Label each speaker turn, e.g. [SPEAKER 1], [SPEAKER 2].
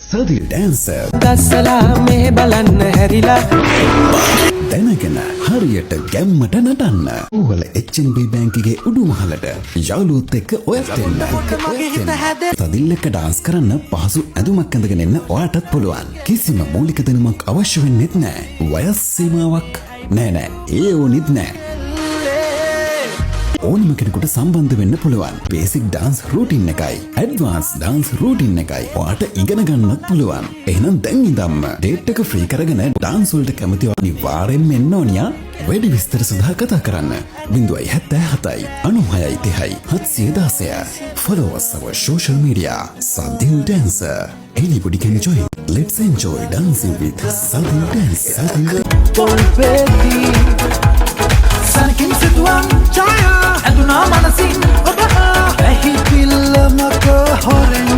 [SPEAKER 1] සදිල් ඩෑන්සර්
[SPEAKER 2] දස්සලා මේ බලන්න හැරිලා
[SPEAKER 1] දැනගෙන හරියට ගැම්මට නටන්න. ඕවල HNB බැංකුවේ උඩුමහලට යාළුවොත් එක්ක ඔයත් එන්න. සදිල් එක්ක ඩාන්ස් කරන්න පහසු ඇඳුමක් ඇඳගෙන එන්න ඔයාටත් පුළුවන්. කිසිම මූලික දැනුමක් අවශ්‍ය වෙන්නේ නැහැ. වයස් සීමාවක් නෑ. ඒ ඕනෙත් නෑ. ඕනම කෙනෙකුට සම්බන්ධ වෙන්න පුළුවන්. බේසික් ඩාන්ස් රූටින් එකයි ඇඩ්වාන්ස් ඩාන්ස් රූටින් එකයි ඔයාට ඉගෙන ගන්නත් පුළුවන්. එහෙනම් දැන් ඉඳන්ම ඩේට් එක ෆ්‍රී කරගෙන ඩාන්ස් වලට කැමති අනිවාර්යෙන්ම එන්න ඕනියා. වැඩි විස්තර සඳහා කතා කරන්න 077 96 30 716. Follow us our social media Sadil Dancer. Anybody can join. Let's enjoy dancing with Sadil Dancer.
[SPEAKER 2] සනකින් සිතුවම් ඡායා ඇදුනා මනසින් ඔබ ඇහි පිල්ලමක හොරෙන්